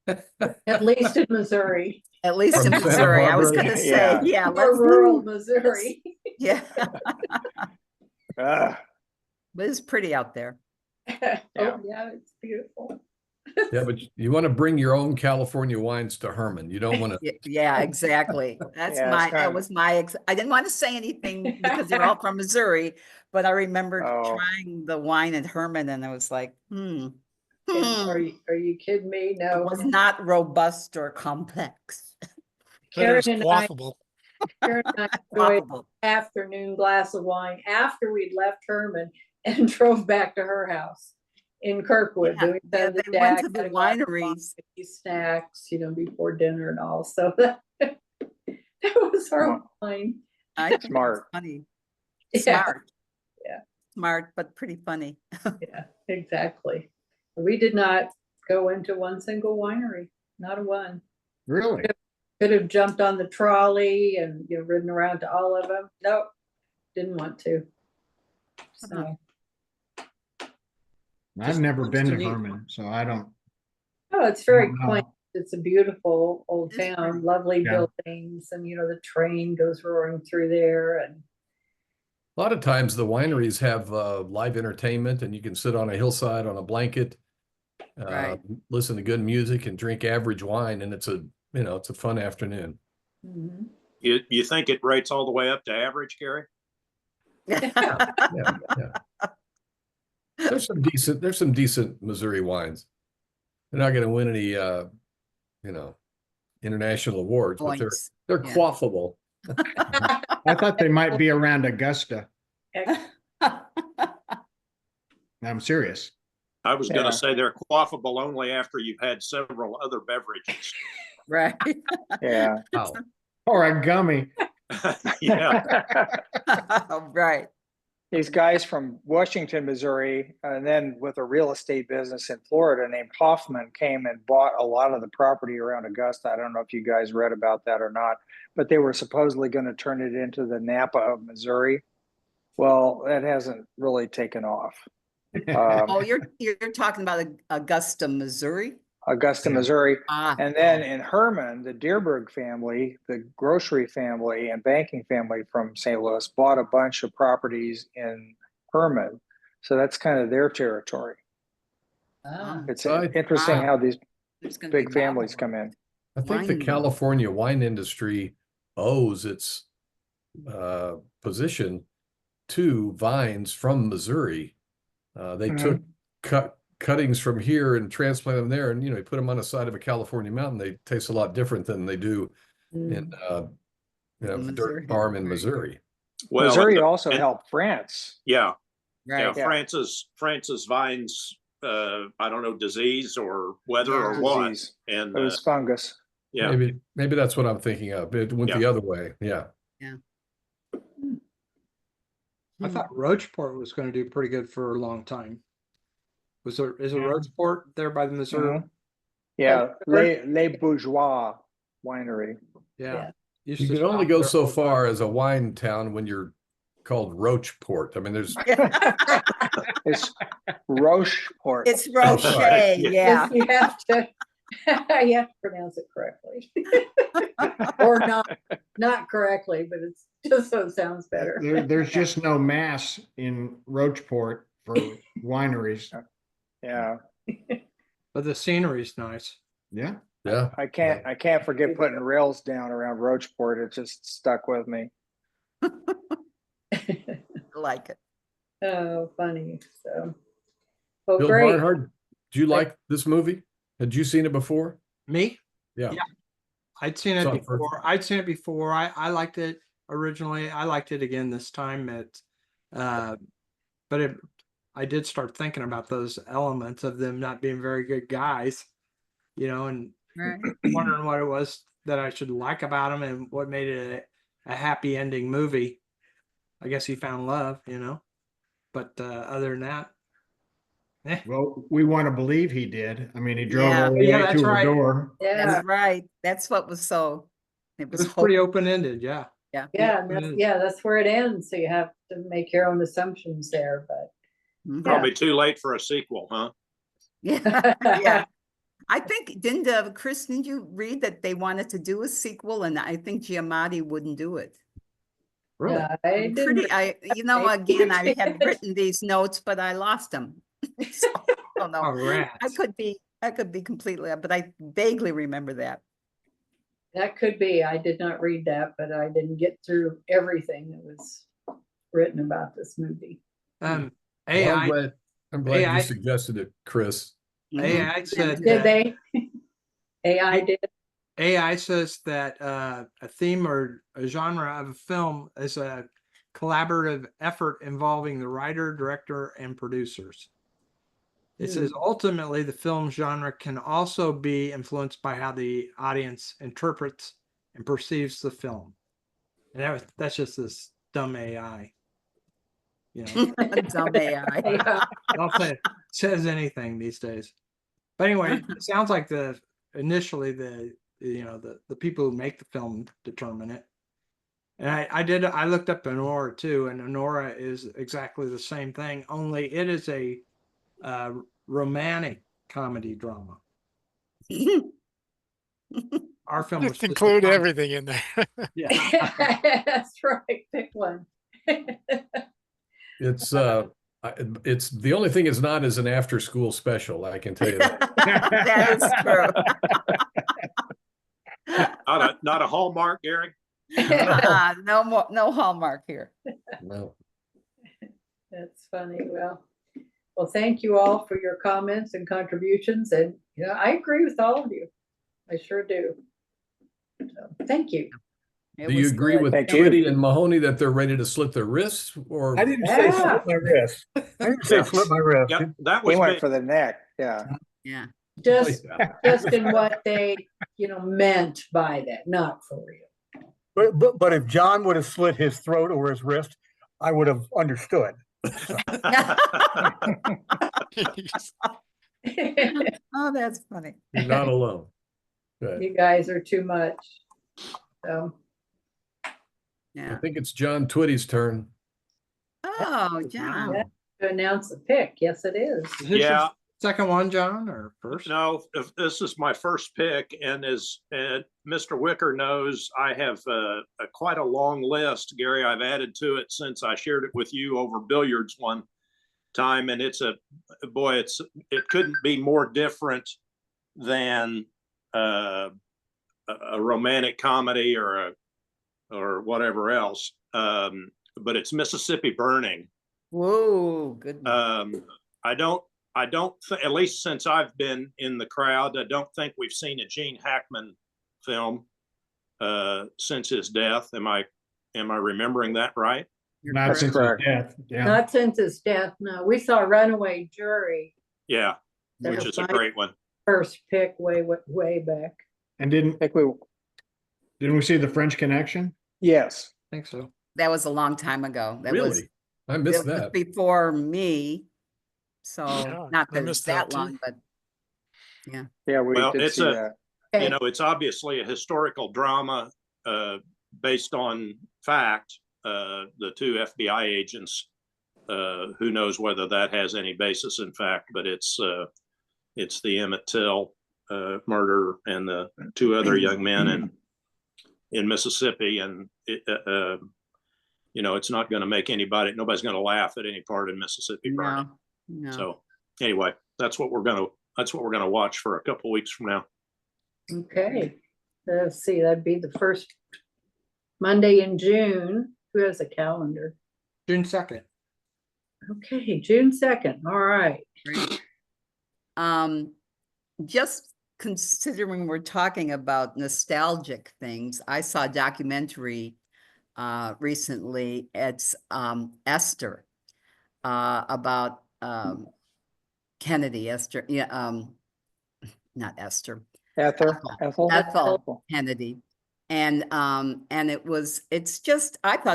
Speaker 1: At least in Missouri.
Speaker 2: At least in
Speaker 8: From Santa
Speaker 2: Missouri. I was
Speaker 8: Barbara.
Speaker 2: going to
Speaker 9: Yeah.
Speaker 2: say, yeah,
Speaker 1: Or rural Missouri.
Speaker 2: yeah.
Speaker 9: Ah,
Speaker 2: But it's pretty out there.
Speaker 9: Yeah.
Speaker 1: Oh, yeah, it's beautiful.
Speaker 8: Yeah, but you want to bring your own California wines to Herman. You don't want to.
Speaker 2: Yeah, exactly. That's
Speaker 9: Yeah, it's kind of-
Speaker 2: I didn't want to say anything because they're all from Missouri, but I remembered
Speaker 9: Oh.
Speaker 2: trying the wine at Herman, and I was like,
Speaker 1: Yeah, Are you kidding me?
Speaker 2: It
Speaker 1: No.
Speaker 2: was not robust or complex.
Speaker 3: But it
Speaker 1: Karen
Speaker 3: was
Speaker 1: and I
Speaker 3: quaffable.
Speaker 1: enjoyed
Speaker 2: Quaffable.
Speaker 1: an afternoon glass of wine after we'd left Herman and drove back to her house in Kirkwood.
Speaker 2: Yeah,
Speaker 1: We
Speaker 2: yeah,
Speaker 1: sat on
Speaker 2: they went
Speaker 1: deck,
Speaker 2: to the
Speaker 1: had a glass of
Speaker 2: wineries.
Speaker 1: wine, snacks, before dinner and all. So that was our wine.
Speaker 2: I think it was
Speaker 9: Smart.
Speaker 2: funny.
Speaker 1: Yeah.
Speaker 2: Smart.
Speaker 1: Yeah.
Speaker 2: Smart, but pretty funny.
Speaker 1: Yeah, exactly. We did not go into one single winery, not a one.
Speaker 4: Really?
Speaker 1: Could have jumped on the trolley and ridden around to all of them. Nope, didn't want to. So,
Speaker 4: I've
Speaker 2: Just
Speaker 4: never
Speaker 2: looks
Speaker 4: been
Speaker 2: to
Speaker 4: to
Speaker 2: me-
Speaker 4: Herman, so I don't.
Speaker 1: oh, it's very
Speaker 4: Wow.
Speaker 1: quaint. It's a beautiful old
Speaker 2: It's
Speaker 1: town,
Speaker 2: pretty.
Speaker 1: lovely
Speaker 4: Yeah.
Speaker 1: buildings, and the train goes roaring through there. And
Speaker 8: A lot of times the wineries have live entertainment, and you can sit on a hillside on a blanket
Speaker 2: Right.
Speaker 8: listen to good music and drink average wine, and it's a fun afternoon.
Speaker 1: Mhm.
Speaker 7: You think it rates all the way up to average, Gary?
Speaker 8: Yeah. There's some decent Missouri wines. They're not going to win any international awards, but
Speaker 2: Points.
Speaker 8: they're
Speaker 2: Yeah.
Speaker 8: quaffable.
Speaker 4: I thought they might be around Augusta. I'm serious.
Speaker 7: I was going
Speaker 9: Yeah.
Speaker 7: to say they're quaffable only after you've had several other beverages.
Speaker 2: Right.
Speaker 9: Yeah.
Speaker 8: Wow.
Speaker 4: Or a gummy.
Speaker 7: Yeah.
Speaker 2: Right.
Speaker 9: These guys from Washington, Missouri, and then with a real estate business in Florida named Hoffman came and bought a lot of the property around Augusta. I don't know if you guys read about that or not, but they were supposedly going to turn it into the Napa of Missouri. Well, that hasn't really taken off.
Speaker 2: Oh, you're talking about Augusta, Missouri?
Speaker 9: Augusta,
Speaker 4: Yeah.
Speaker 9: Missouri.
Speaker 2: Ah.
Speaker 9: And then in Herman, the Dearberg family, the grocery family and banking family from St. Louis bought a bunch of properties in Herman. So that's kind of their territory.
Speaker 1: Ah.
Speaker 9: It's
Speaker 8: Right.
Speaker 9: interesting
Speaker 2: Wow.
Speaker 9: how these
Speaker 2: It's gonna
Speaker 9: big
Speaker 2: be
Speaker 9: families
Speaker 2: Bible.
Speaker 9: come in.
Speaker 8: I think the
Speaker 2: Wine.
Speaker 8: California wine industry owes its position to vines from Missouri. They took cuttings from here and transplanted them there, and you put them on the side of a California mountain. They taste a lot different than they do in
Speaker 2: Missouri.
Speaker 8: dirt farm in Missouri.
Speaker 7: Well,
Speaker 9: Missouri also helped France.
Speaker 7: yeah.
Speaker 2: Right.
Speaker 7: Yeah. France's vines, I don't know, disease or weather
Speaker 2: Yeah.
Speaker 7: or what.
Speaker 9: Disease.
Speaker 7: And
Speaker 9: It was fungus.
Speaker 7: yeah.
Speaker 8: Maybe that's what I'm thinking of. It went the other way. Yeah.
Speaker 5: I thought Rocheport was going to do pretty good for a long time. Is there Rocheport there by the Missouri?
Speaker 9: Mhm. Yeah, Les Bourgeois Winery.
Speaker 5: Yeah.
Speaker 8: You can only go so far as a wine town when you're called Rocheport. I mean, there's
Speaker 9: It's Rocheport.
Speaker 2: It's Roche.
Speaker 8: sorry.
Speaker 2: Yeah.
Speaker 1: You have to pronounce it correctly. Or not correctly, but it's just so it sounds better.
Speaker 4: There's just no mass in Rocheport for wineries.
Speaker 9: Yeah.
Speaker 5: But the scenery's nice.
Speaker 4: Yeah.
Speaker 8: yeah.
Speaker 9: I can't forget putting rails down around Rocheport. It just stuck with me.
Speaker 2: Like it.
Speaker 1: Oh, funny. So, well,
Speaker 8: Bill
Speaker 1: great.
Speaker 8: Barnhart, do you like this movie? Had you seen it before?
Speaker 5: Me?
Speaker 8: Yeah.
Speaker 5: I'd seen it
Speaker 8: Saw it
Speaker 5: before. I liked it originally. I liked it again this time. I did start thinking about those elements of them not being very good guys, and
Speaker 2: Right.
Speaker 5: wondering what it was that I should like about them and what made it a happy ending movie. I guess he found love, but other than that,
Speaker 4: Well, we want to believe he did. I mean, he drove
Speaker 2: Yeah.
Speaker 4: all the
Speaker 5: Yeah,
Speaker 4: way
Speaker 5: that's
Speaker 4: to
Speaker 5: right.
Speaker 4: the door.
Speaker 1: Yeah,
Speaker 2: That's right. That's what was so. It
Speaker 5: it
Speaker 2: was
Speaker 5: was pretty open ended. Yeah.
Speaker 2: Yeah.
Speaker 1: that's where it ends. So you have to make your own assumptions there, but
Speaker 2: Mhm.
Speaker 7: Probably too late for a sequel, huh?
Speaker 2: Yeah. Yeah. I think, Chris, didn't you read that they wanted to do a sequel, and I think Giamatti wouldn't do it?
Speaker 5: Really?
Speaker 1: I didn't.
Speaker 2: Again, I had written these notes, but I lost them. So, I don't know.
Speaker 5: Oh, rats.
Speaker 2: I could be completely, but I vaguely remember that.
Speaker 1: That could be. I did not read that, but I didn't get through everything that was written about this movie.
Speaker 8: Well,
Speaker 5: AI
Speaker 8: I'm glad
Speaker 5: AI
Speaker 8: you suggested it, Chris.
Speaker 5: AI said
Speaker 1: Did
Speaker 5: that
Speaker 1: they? AI did.
Speaker 5: AI says that a theme or a genre of a film is a collaborative effort involving the writer, director, and producers. It says ultimately the film genre can also be influenced by how the audience interprets and perceives the film. And that's just this dumb AI.
Speaker 2: Dumb AI.
Speaker 1: Yeah.
Speaker 5: I don't think it says anything these days. But anyway, it sounds like initially the people who make the film determine it. And I looked up Honora too, and Honora is exactly the same thing, only it is a romantic comedy drama. Our film was
Speaker 3: Just include everything in there.
Speaker 5: Yeah.
Speaker 1: That's right. Pick one.
Speaker 8: It's It's the only thing it's not is an after school special. I can tell you that.
Speaker 2: That is true.
Speaker 7: Not a Hallmark, Gary.
Speaker 2: No more, no Hallmark here.
Speaker 8: No.
Speaker 1: That's funny. Well, thank you all for your comments and contributions. And yeah, I agree with all of you. I sure do. So, thank you.
Speaker 2: It
Speaker 8: Do you
Speaker 2: was
Speaker 8: agree
Speaker 2: good.
Speaker 8: with
Speaker 9: Thank you.
Speaker 8: Twitty and Mahoney that they're ready to slit their wrists? Or
Speaker 6: I didn't say
Speaker 1: Yeah.
Speaker 6: slip my wrist. I didn't say
Speaker 7: Yeah.
Speaker 6: slip my wrist.
Speaker 7: Yep, that
Speaker 9: He
Speaker 7: was
Speaker 9: went
Speaker 7: me.
Speaker 9: for the neck. Yeah.
Speaker 2: Yeah.
Speaker 1: Just
Speaker 8: Yeah.
Speaker 1: in what they, meant by that, not for real.
Speaker 6: But if John would have slit his throat or his wrist, I would have understood.
Speaker 2: Oh, that's funny.
Speaker 8: You're not alone. Okay.
Speaker 1: You guys are too much. So,
Speaker 8: I
Speaker 2: Yeah.
Speaker 8: think it's John Twitty's turn.
Speaker 2: Oh, John.
Speaker 1: Yeah. To announce the pick. Yes, it is.
Speaker 5: Is this your
Speaker 7: Yeah.
Speaker 5: second one, John, or first?
Speaker 7: No, this is my first pick, and as Mr. Wicker knows, I have quite a long list, Gary. I've added to it since I shared it with you over billiards one time, and it couldn't be more different than a romantic comedy or whatever else. But it's Mississippi Burning.
Speaker 2: Whoa, good.
Speaker 7: I don't at least since I've been in the crowd, I don't think we've seen a Gene Hackman film since his death. Am I remembering that right?
Speaker 2: You're
Speaker 4: Not
Speaker 2: correct.
Speaker 4: since his
Speaker 9: Correct.
Speaker 4: death. Yeah.
Speaker 1: Not since his death. No, we saw Runaway Jury.
Speaker 7: Yeah,
Speaker 1: That
Speaker 7: which
Speaker 1: was
Speaker 7: is a
Speaker 1: my
Speaker 7: great one.
Speaker 1: first pick way back.
Speaker 4: And
Speaker 9: I think we,
Speaker 4: didn't we see The French Connection?
Speaker 9: yes.
Speaker 5: I think so.
Speaker 2: That was a long time ago. That was,
Speaker 8: Really? I missed
Speaker 2: that was
Speaker 8: that.
Speaker 2: before me. So
Speaker 3: Yeah,
Speaker 2: not
Speaker 3: I
Speaker 2: that it's
Speaker 3: missed
Speaker 2: that
Speaker 3: that too.
Speaker 2: long, but
Speaker 9: Yeah, we
Speaker 7: Well,
Speaker 9: did
Speaker 7: it's
Speaker 9: see that.
Speaker 7: You know, it's obviously a historical drama based on fact. The two FBI agents, who knows whether that has any basis in fact, but it's the Emmett Till murder and the two other young men in Mississippi, and it's not going to make nobody's going to laugh at any part in Mississippi Burning.
Speaker 2: no.
Speaker 7: So anyway, that's what we're going to watch for a couple weeks from now.
Speaker 1: Okay. Let's see, that'd be the first Monday in June. Who has a calendar?
Speaker 5: June 2nd.
Speaker 1: Okay, June 2nd. All right.
Speaker 2: Great. Just considering we're talking about nostalgic things, I saw a documentary recently. It's Esther, about Kennedy, Esther, yeah, not Esther, Ethel Kennedy. And I thought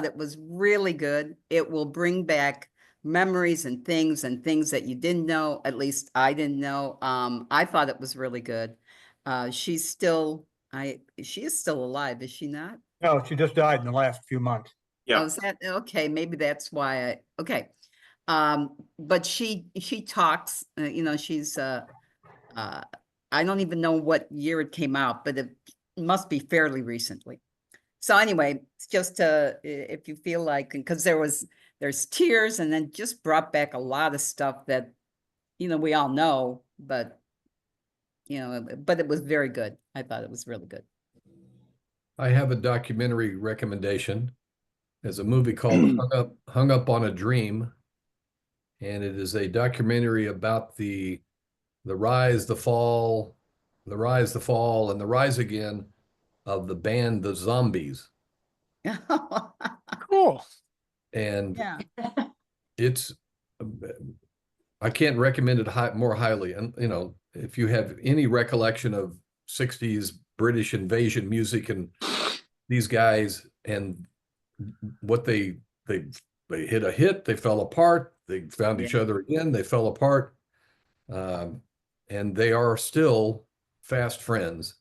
Speaker 2: it was really good. It will bring back memories and things that you didn't know, at least I didn't know. I thought it was really good. She is still alive, is she not?
Speaker 6: No, she just died in the last few months.
Speaker 7: Yeah.
Speaker 2: Oh, is that okay? Maybe that's why okay. But she talks, she's I don't even know what year it came out, but it must be fairly recently. So anyway, it's just if you feel like, because there's tears, and then just brought back a lot of stuff that we all know, but it was very good. I thought it was really good.
Speaker 8: I have a documentary recommendation. There's a movie called Hung Up on a Dream, and it is a documentary about the rise, the fall, the rise, the fall, and the rise again of the band The Zombies.
Speaker 3: Cool.
Speaker 8: And
Speaker 2: Yeah.
Speaker 8: it's, I can't recommend it more highly. And, if you have any recollection of 60s British invasion music and these guys and what they hit a hit, they fell apart, they found each other again, they fell apart. And they are still fast friends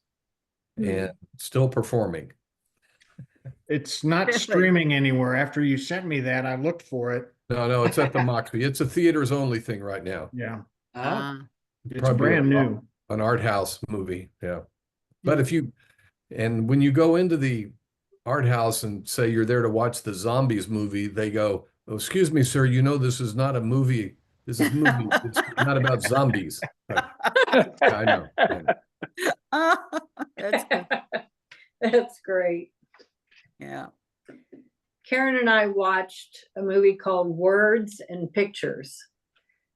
Speaker 8: and still performing.
Speaker 4: It's not streaming anywhere. After you sent me that, I looked for it.
Speaker 8: No, it's at the Moxie. It's a theaters only thing right now.
Speaker 4: Yeah. It's
Speaker 8: Probably
Speaker 4: brand new.
Speaker 8: An art house movie. Yeah. But when you go into the art house and say you're there to watch the Zombies movie, they go, Oh, excuse me, sir, you know, this is not a movie. This is movie. It's not about zombies. I know.
Speaker 2: That's good.
Speaker 1: That's great.
Speaker 2: Yeah.
Speaker 1: Karen and I watched a movie called Words and Pictures,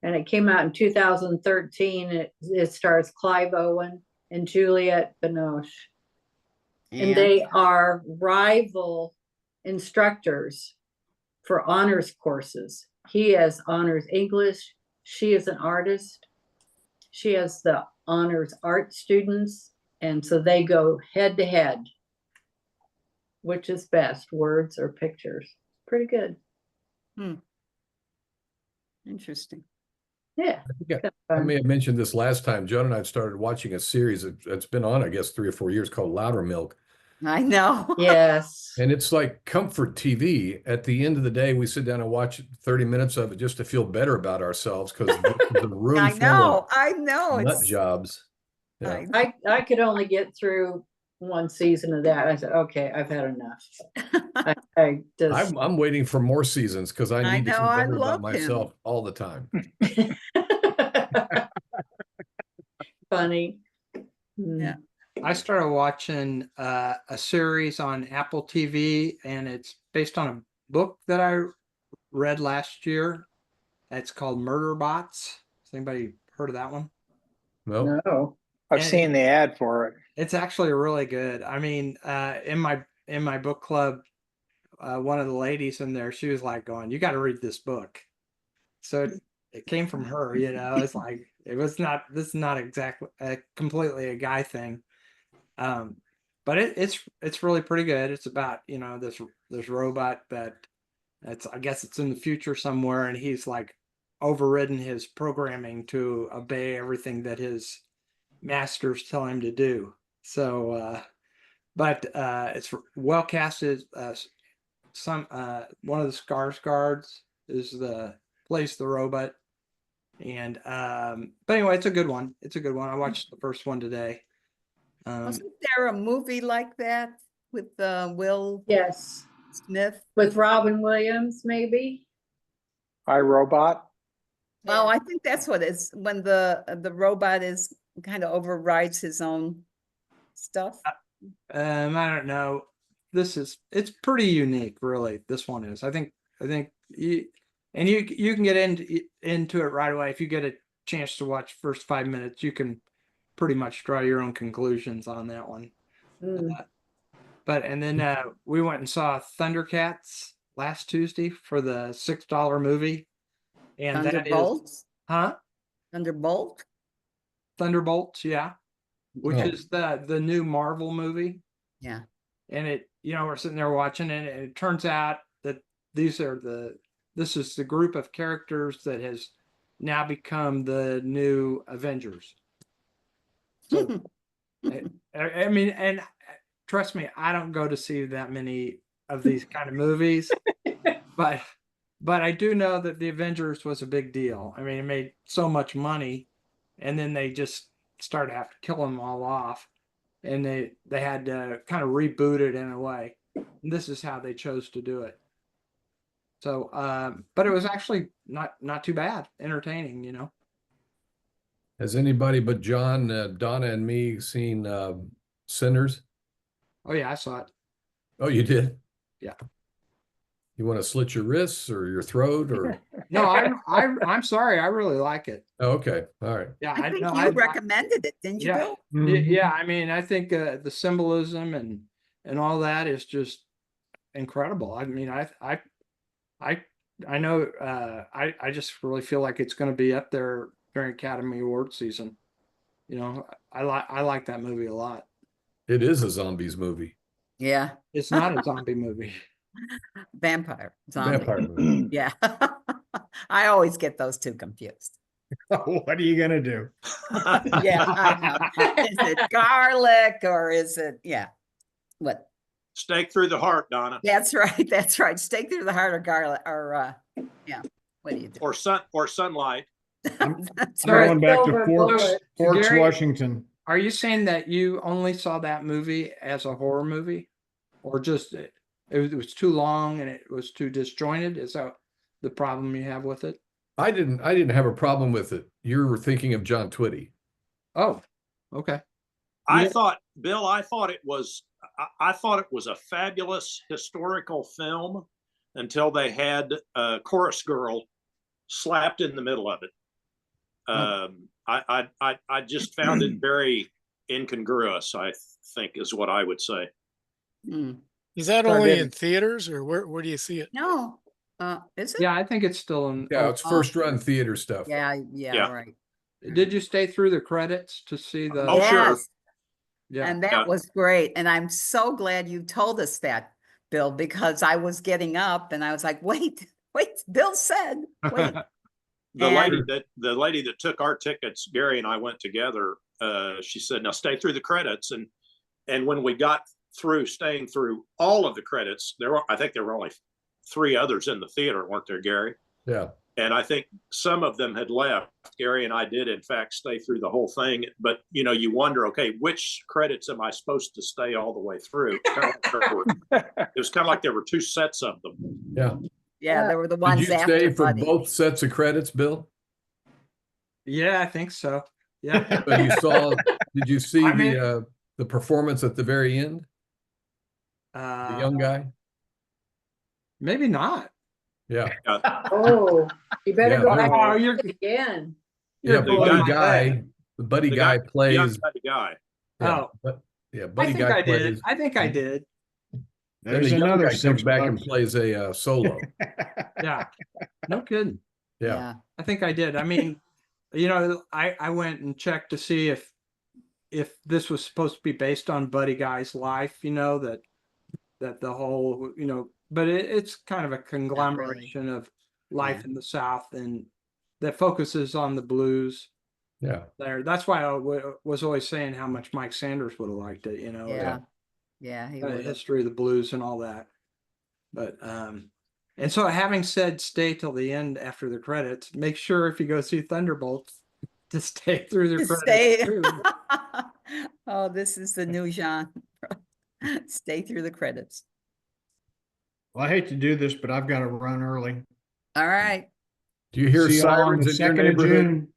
Speaker 1: and it came out in 2013. It stars Clive Owen and Juliette Binoche, and they are rival instructors for honors courses. He has honors English. She is an artist. She has the honors art students, and so they go head to head. Which is best, words or pictures? Pretty good.
Speaker 2: Interesting.
Speaker 1: Yeah.
Speaker 8: I may have mentioned this last time. Joan and I started watching a series that's been on, I guess, 3 or 4 years called Loudermilk.
Speaker 2: I know.
Speaker 1: Yes.
Speaker 8: And it's like comfort TV. At the end of the day, we sit down and watch 30 minutes of it just to feel better about ourselves because the room
Speaker 2: I
Speaker 8: full
Speaker 2: know.
Speaker 8: of nut
Speaker 2: It's
Speaker 8: jobs. Yeah.
Speaker 1: I could only get through one season of that. I said, okay, I've had enough. I just
Speaker 8: I'm waiting for more seasons because I need to
Speaker 2: know,
Speaker 8: feel
Speaker 2: I
Speaker 8: better
Speaker 2: love
Speaker 8: about myself all the time.
Speaker 1: funny.
Speaker 2: Yeah.
Speaker 5: I started watching a series on Apple TV, and it's based on a book that I read last year. It's called Murder Bots. Has anybody heard of that one?
Speaker 8: No.
Speaker 1: No.
Speaker 9: I've seen the ad for it.
Speaker 5: It's actually really good. I mean, in my book club, one of the ladies in there, she was like going, "You got to read this book." So it came from her, you know. It's like this is not exactly completely a guy thing. But it's really pretty good. It's about, you know, this robot that I guess it's in the future somewhere, and he's like overridden his programming to obey everything that his masters tell him to do. So but it's well casted. One of the Skarsgårds plays the robot. And but anyway, it's a good one. I watched the first one today.
Speaker 2: Wasn't there a movie like that with Will
Speaker 1: Yes.
Speaker 2: Smith?
Speaker 1: With Robin Williams, maybe?
Speaker 9: iRobot.
Speaker 2: Well, I think that's what it's when the robot is kind of overrides his own stuff.
Speaker 5: I don't know. It's pretty unique, really. This one is. I think you can get into it right away if you get a chance to watch first 5 minutes. You can pretty much draw your own conclusions on that one. And then we went and saw Thundercats last Tuesday for the $6 movie. And
Speaker 2: Thunderbolts?
Speaker 5: Thunderbolts, yeah. Which is the new Marvel movie.
Speaker 2: Yeah.
Speaker 5: And it, you know, we're sitting there watching it, and it turns out that this is the group of characters that has now become the new Avengers. So, I mean, and trust me, I don't go to see that many of these kind of movies, but I do know that the Avengers was a big deal. I mean, it made so much money, and then they just started to have to kill them all off, and they had to kind of reboot it in a way. And this is how they chose to do it. So, but it was actually not too bad, entertaining, you know.
Speaker 8: Has anybody but John, Donna, and me seen Sinners?
Speaker 5: Oh yeah, I saw it.
Speaker 8: Oh, you did?
Speaker 5: Yeah.
Speaker 8: You want to slit your wrists or your throat or?
Speaker 5: No, I'm sorry. I really like it.
Speaker 8: Oh, okay. All right.
Speaker 5: Yeah,
Speaker 2: I think you recommended it, didn't you,
Speaker 5: Yeah,
Speaker 2: Bill?
Speaker 5: yeah. I mean, I think the symbolism and all that is just incredible. I mean, I know. I just really feel like it's going to be up there during Academy Award season. You know, I like that movie a lot.
Speaker 8: It is a zombies movie.
Speaker 2: Yeah.
Speaker 5: It's not a zombie movie.
Speaker 2: Vampire. Zombie.
Speaker 8: Vampire movie.
Speaker 2: Yeah. I always get those two confused.
Speaker 4: What are you gonna do?
Speaker 2: Yeah, I know. Is it garlic or is it, yeah. What?
Speaker 7: Stake through the heart, Donna.
Speaker 2: That's right. That's right. Stake through the heart or garlic or yeah. What do you do?
Speaker 7: Or sunlight.
Speaker 2: That's
Speaker 4: Going
Speaker 2: right.
Speaker 4: back to
Speaker 1: Silver
Speaker 4: Forks,
Speaker 1: bullet.
Speaker 5: Gary-
Speaker 4: Washington.
Speaker 5: Are you saying that you only saw that movie as a horror movie, or just it was too long and it was too disjointed? Is that the problem you have with it?
Speaker 8: I didn't have a problem with it. You're thinking of John Twitty.
Speaker 5: Oh, okay.
Speaker 7: I
Speaker 5: Yeah.
Speaker 7: thought, Bill, I thought it was a fabulous historical film until they had a chorus girl slapped in the middle of it. I just found it very incongruous, I think is what I would say.
Speaker 2: Mm.
Speaker 3: Is that
Speaker 9: Sorry,
Speaker 3: only
Speaker 9: David.
Speaker 3: in theaters, or where do you see it?
Speaker 2: No, is it?
Speaker 5: Yeah, I think it's still in.
Speaker 8: Yeah, it's first run theater stuff.
Speaker 2: Yeah,
Speaker 7: Yeah.
Speaker 2: right.
Speaker 5: Did you stay through the credits to see the?
Speaker 7: Oh, sure.
Speaker 2: Yes,
Speaker 5: Yeah.
Speaker 2: and that
Speaker 7: Yeah.
Speaker 2: was great. And I'm so glad you told us that, Bill, because I was getting up and I was like, wait, Bill said, wait.
Speaker 7: The
Speaker 2: And-
Speaker 7: lady that took our tickets, Gary and I went together. She said, "Now stay through the credits." And when we got through staying through all of the credits, I think there were only 3 others in the theater, weren't there, Gary?
Speaker 8: Yeah.
Speaker 7: And I think some of them had left. Gary and I did, in fact, stay through the whole thing. But you wonder, okay, which credits am I supposed to stay all the way through? It was kind of like there were 2 sets of them.
Speaker 8: Yeah.
Speaker 2: Yeah, there were the
Speaker 8: Did
Speaker 2: ones
Speaker 8: you
Speaker 2: after
Speaker 8: stay for
Speaker 2: Buddy.
Speaker 8: both sets of credits, Bill?
Speaker 5: Yeah, I think so. Yeah.
Speaker 8: But did you see
Speaker 5: I mean-
Speaker 8: the performance at the very end? The
Speaker 5: Uh,
Speaker 8: young guy?
Speaker 5: maybe not.
Speaker 8: Yeah.
Speaker 1: Oh, you better
Speaker 8: Yeah,
Speaker 1: go
Speaker 8: there
Speaker 1: back
Speaker 5: Oh,
Speaker 1: and
Speaker 5: you're
Speaker 1: look again.
Speaker 8: Yeah,
Speaker 5: You're blowing my head.
Speaker 8: the buddy
Speaker 7: The
Speaker 8: guy
Speaker 7: young
Speaker 8: plays.
Speaker 7: guy.
Speaker 8: Yeah,
Speaker 5: Oh.
Speaker 8: but yeah,
Speaker 5: I
Speaker 8: buddy
Speaker 5: think
Speaker 8: guy
Speaker 5: I did.
Speaker 8: plays.
Speaker 5: I think I did.
Speaker 8: Then
Speaker 4: There's
Speaker 8: the young
Speaker 4: another
Speaker 8: guy comes back and
Speaker 4: $6.
Speaker 8: plays a solo.
Speaker 5: Yeah. No kidding.
Speaker 8: Yeah.
Speaker 5: I think I did. I mean, I went and checked to see if this was supposed to be based on Buddy Guy's life, that the whole, but it's kind of a conglomeration of life
Speaker 2: Yeah.
Speaker 5: in the South and that focuses on the blues
Speaker 8: Yeah.
Speaker 5: there. That's why I was always saying how much Mike Sanders would have liked it,
Speaker 2: Yeah. Yeah, he
Speaker 5: the
Speaker 2: would.
Speaker 5: history of the blues and all that. But and so having said stay till the end after the credits, make sure if you go see Thunderbolts to stay through the credits.
Speaker 2: Stay.
Speaker 5: too.
Speaker 2: Oh, this is the new genre. Stay through the credits.
Speaker 4: Well, I hate to do this, but I've got to run early.
Speaker 2: All right.
Speaker 8: Do you hear
Speaker 4: See y'all on
Speaker 8: sirens
Speaker 4: the
Speaker 8: in your
Speaker 4: 2nd of
Speaker 8: neighborhood?
Speaker 4: June.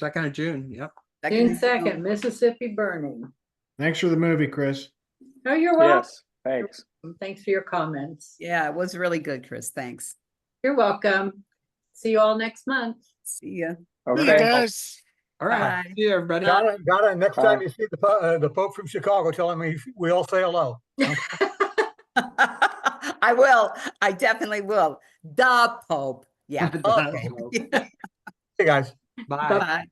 Speaker 5: 2nd of June. Yep.
Speaker 1: June 2nd, Mississippi Burning.
Speaker 4: Thanks for the movie, Chris.
Speaker 1: Oh, you're welcome.
Speaker 9: Yes, thanks.
Speaker 1: Thanks for your comments.
Speaker 2: Yeah, it was really good, Chris. Thanks.
Speaker 1: You're welcome. See you all next month.
Speaker 2: See ya.
Speaker 3: Hey,
Speaker 9: Okay.
Speaker 3: guys.
Speaker 5: All right.
Speaker 2: Bye.
Speaker 5: See you, everybody.
Speaker 6: Gotta, next
Speaker 9: Bye.
Speaker 6: time you see the Pope from Chicago, tell him we all say hello.
Speaker 2: I will. I definitely will. The Pope. Yeah.
Speaker 5: The
Speaker 2: Okay.
Speaker 5: Pope.
Speaker 6: Hey, guys.
Speaker 5: Bye.
Speaker 2: Bye.